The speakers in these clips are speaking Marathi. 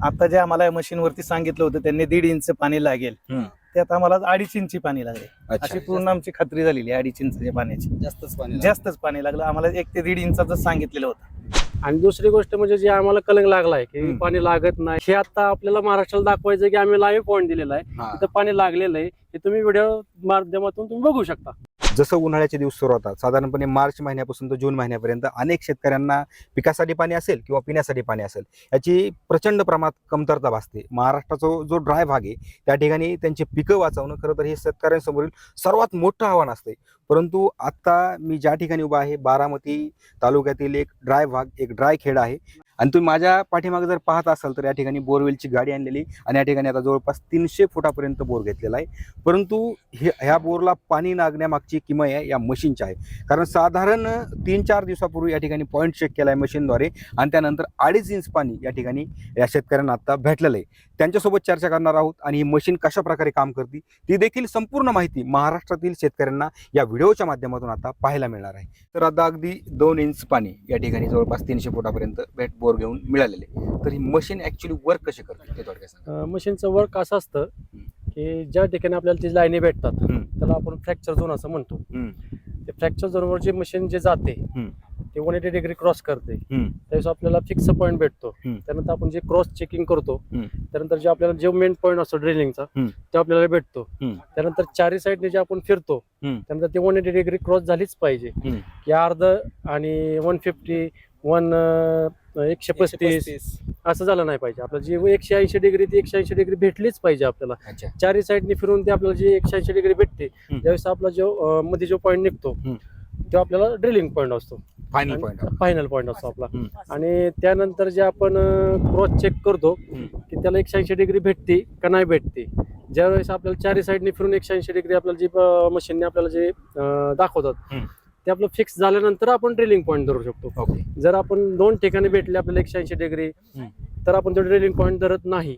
आता जे आम्हाला मशीन वरती सांगितलं होतं त्यांनी 1.5 इंच पाणी लागेल, त्यात आम्हाला 2.5 इंच पाणी लागले. अशी पूर्ण आमची खात्री झालेली 2.5 इंचच्या पाण्याची. जास्तच पाणी लागलं आम्हाला. 1 ते 1.5 इंचाचं सांगितलेलं होतं. आणि दुसरी गोष्ट म्हणजे जे आम्हाला कलंक लागलाय की पाणी लागत नाही, हे आता आपल्याला महाराष्ट्राला दाखवायचं की आम्ही लाईव्ह पॉईंट दिलेला आहे, तिथं पाणी लागलेलं आहे. हे तुम्ही व्हिडिओ माध्यमातून तुम्ही बघू शकता. जसं उन्हाळ्याचे दिवस सुरू होतात, साधारणपणे मार्च महिन्यापासून तर जून महिन्यापर्यंत अनेक शेतकऱ्यांना पिकासाठी पाणी असेल किंवा पिण्यासाठी पाणी असेल याची प्रचंड प्रमाणात कमतरता भासते. महाराष्ट्राचा जो ड्राय भाग आहे त्या ठिकाणी त्यांची पिकं वाचवणं खरं तर हे शेतकऱ्यांसमोरील सर्वात मोठं आव्हान असते. परंतु आता मी ज्या ठिकाणी उभा आहे, बारामती तालुक्यातील एक ड्राय भाग, एक ड्राय खेड आहे. आणि तुम्ही माझ्या पाठीमागे जर पाहत असाल तर या ठिकाणी बोरवेलची गाडी आणलेली आणि या ठिकाणी आता जवळपास 300 फुटापर्यंत बोर घेतलेला आहे. परंतु ह्या बोरला पाणी लागण्यामागची किमया आहे या मशीनची आहे. कारण साधारण 3-4 दिवसापूर्वी या ठिकाणी पॉईंट चेक केला आहे मशीनद्वारे आणि त्यानंतर 2.5 इंच पाणी या ठिकाणी या शेतकऱ्यांना आता भेटलेलं आहे. त्यांच्यासोबत चर्चा करणार आहोत आणि ही मशीन कशा प्रकारे काम करते ती देखील संपूर्ण माहिती महाराष्ट्रातील शेतकऱ्यांना या व्हिडिओच्या माध्यमातून आता पाहायला मिळणार आहे. तर आता अगदी 2 इंच पाणी या ठिकाणी जवळपास 300 फुटापर्यंत बोर घेऊन मिळालेले. तर ही मशीन ऍक्च्युली वर्क कशी करते ते थोडक्यात सांगा. मशीनचं वर्क असं असतं की ज्या ठिकाणी आपल्याला ती लाईनी भेटतात त्याला आपण फ्रॅक्चर झोन असं म्हणतो. ते फ्रॅक्चर झोनवर जे मशीन जे जाते ते 180 डिग्री क्रॉस करते, त्यावेळेस आपल्याला फिक्स पॉईंट भेटतो. त्यानंतर आपण जे क्रॉस चेकिंग करतो त्यानंतर जे आपल्याला जो मेन पॉईंट असतो ड्रिलिंगचा तो आपल्याला भेटतो. त्यानंतर चारी साईडने जे आपण फिरतो त्यानंतर ते 180 डिग्री क्रॉस झालीच पाहिजे. या अर्ध आणि 150 135 असं झालं नाही पाहिजे. आपलं जे 180 डिग्री ती 180 डिग्री भेटलीच पाहिजे आपल्याला. चारी साईडने फिरून ते आपल्याला जे 180 डिग्री भेटते त्यावेळेस आपला जो मध्ये जो पॉईंट निघतो तो आपल्याला ड्रिलिंग पॉईंट असतो, फायनल पॉईंट असतो आपला. आणि त्यानंतर जे आपण क्रॉस चेक करतो की त्याला 180 डिग्री भेटते का नाही भेटते. ज्यावेळेस आपल्याला चारी साईडने फिरून 180 डिग्री आपल्याला जी मशीनने आपल्याला जे दाखवतात ते आपलं फिक्स झाल्यानंतर आपण ड्रिलिंग पॉईंट धरू शकतो. जर आपण 2 ठिकाणी भेटले आपल्याला 180 डिग्री तर आपण तो ड्रिलिंग पॉईंट धरत नाही.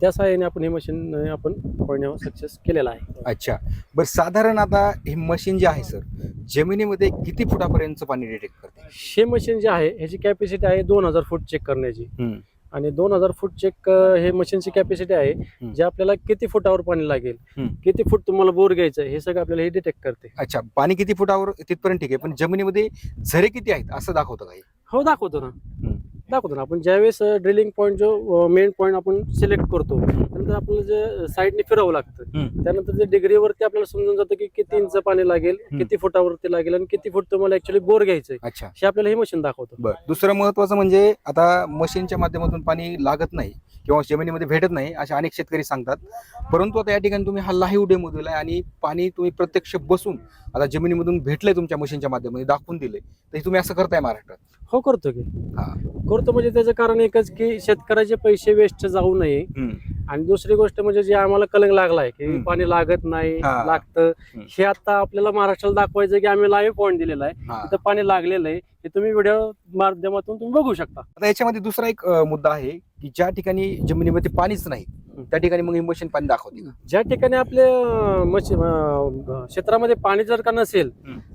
त्या सहाय्याने आपण हे मशीन आपण पॉईंट सक्सेस केलेला आहे. अच्छा, बरं साधारण आता हे मशीन जे आहे सर जमिनीमध्ये किती फुटापर्यंत पाणी डिटेक्ट करते? हे मशीन जे आहे ह्याची कॅपॅसिटी आहे 2000 फूट चेक करण्याची. आणि 2000 फूट चेक हे मशीनची कॅपॅसिटी आहे जे आपल्याला किती फुटावर पाणी लागेल, किती फूट तुम्हाला बोर घ्यायचं हे सगळं आपल्याला हे डिटेक्ट करते. अच्छा, पाणी किती फुटावर तिथपर्यंत ठीक आहे, पण जमिनीमध्ये झरे किती आहेत असं दाखवतं काही? हो दाखवतो ना. आपण ज्यावेळेस ड्रिलिंग पॉईंट जो मेन पॉईंट आपण सिलेक्ट करतो त्यानंतर आपल्याला जे साईडने फिरावं लागतं. त्यानंतर ते डिग्रीवरती आपल्याला समजून जातं की किती इंच पाणी लागेल, किती फुटावरती लागेल आणि किती फूट तुम्हाला ऍक्च्युअली बोर घ्यायचंय. अच्छा, हे आपल्याला हे मशीन दाखवतं. बरं, दुसरं महत्वाचं म्हणजे आता मशीनच्या माध्यमातून पाणी लागत नाही किंवा जमिनीमध्ये भेटत नाही असे अनेक शेतकरी सांगतात. परंतु आता या ठिकाणी तुम्ही हा लाईव्ह डेमो दिलाय आणि पाणी तुम्ही प्रत्यक्ष बसून आता जमिनीमधून भेटलंय तुमच्या मशीनच्या माध्यमातून दाखवून दिले, तर तुम्ही असं करताय महाराष्ट्रात? हो करतो की. करतो म्हणजे त्याचं कारण एकच की शेतकऱ्याचे पैसे वेस्ट जाऊ नये. आणि दुसरी गोष्ट म्हणजे जे आम्हाला कलंक लागलाय की पाणी लागत नाही, लागतं, हे आता आपल्याला महाराष्ट्राला दाखवायचं की आम्ही लाईव्ह पॉईंट दिलेला आहे, तिथं पाणी लागलेलं आहे. हे तुम्ही व्हिडिओ माध्यमातून तुम्ही बघू शकता. आता याच्यामध्ये दुसरा एक मुद्दा आहे की ज्या ठिकाणी जमिनीमध्ये पाणीच नाही त्या ठिकाणी मग ही मशीन पाणी दाखवते. ज्या ठिकाणी आपल्या क्षेत्रामध्ये पाणी जर का नसेल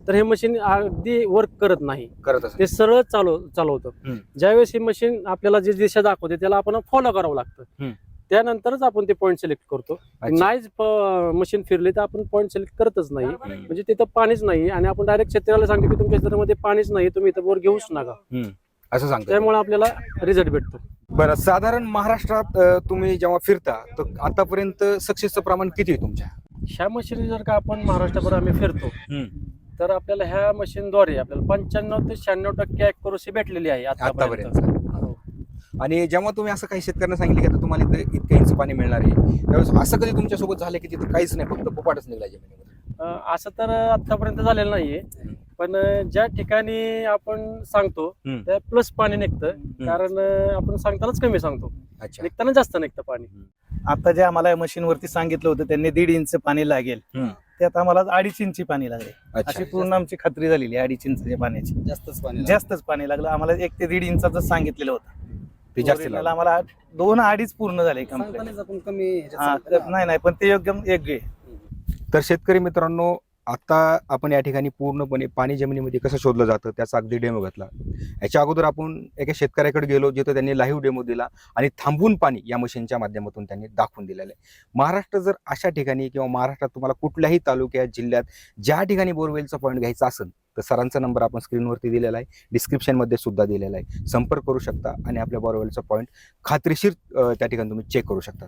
तर हे मशीन अगदी वर्क करत नाही, ते सरळ चालवतं. ज्यावेळेस ही मशीन आपल्याला जी दिशा दाखवते त्याला आपण फॉलो करावं लागतं. त्यानंतरच आपण ते पॉईंट सिलेक्ट करतो. नाहीच मशीन फिरली तर आपण पॉईंट सिलेक्ट करतच नाही. म्हणजे तिथं पाणीच नाही आणि आपण डायरेक्ट शेतकऱ्याला सांगतो की तुमच्या क्षेत्रामध्ये पाणीच नाही, तुम्ही इथं बोर घेऊच नका असं सांगतो. त्यामुळे आपल्याला रिझल्ट भेटतो. बरं, साधारण महाराष्ट्रात तुम्ही जेव्हा फिरता तर आतापर्यंत सक्सेसचं प्रमाण किती आहे तुमच्या? ह्या मशीन जर का आपण महाराष्ट्रभर आम्ही फिरतो तर आपल्याला ह्या मशीनद्वारे आपल्याला 95 ते 96% ॲक्युरसी भेटलेली आहे आतापर्यंत. आणि जेव्हा तुम्ही असं काही शेतकऱ्यांना सांगितलं की आता तुम्हाला इथं इतकं इंच पाणी मिळणार आहे त्यावेळेस असं कधी तुमच्यासोबत झालं की तिथं काहीच नाही, फक्त पोपाटच निघाला जमिनीमध्ये? असं तर आतापर्यंत झालेलं नाहीये. पण ज्या ठिकाणी आपण सांगतो त्या प्लस पाणी निघतं, कारण आपण सांगतानाच कमी सांगतो, निघताना जास्त निघतं पाणी. आता जे आम्हाला मशीन वरती सांगितलं होतं त्यांनी 1.5 इंच पाणी लागेल, त्यात आम्हाला 2.5 इंच पाणी लागले. अशी पूर्ण आमची खात्री झालेली 2.5 इंचच्या पाण्याची. जास्तच पाणी लागलं आम्हाला. 1 ते 1.5 इंचाचं सांगितलेलं होतं. आम्हाला 2-2.5 पूर्ण झाले. नाही पण ते एकदम वेगळे. तर शेतकरी मित्रांनो, आता आपण या ठिकाणी पूर्णपणे पाणी जमिनीमध्ये कसं शोधलं जातं त्याचा अगदी डेमो घेतला. याच्या अगोदर आपण एका शेतकऱ्याकडे गेलो जिथं त्यांनी लाईव्ह डेमो दिला आणि थांबून पाणी या मशीनच्या माध्यमातून त्यांनी दाखवून दिलेलं आहे. महाराष्ट्र जर अशा ठिकाणी किंवा महाराष्ट्रात तुम्हाला कुठल्याही तालुक्यात जिल्ह्यात ज्या ठिकाणी बोरवेलचा पॉईंट घ्यायचा असेल तर सरांचा नंबर आपण स्क्रीनवरती दिलेला आहे, डिस्क्रिप्शनमध्ये सुद्धा दिलेला आहे. संपर्क करू शकता आणि आपल्या बोरवेलचा पॉईंट खात्रीशीर त्या ठिकाणी तुम्ही चेक करू शकता.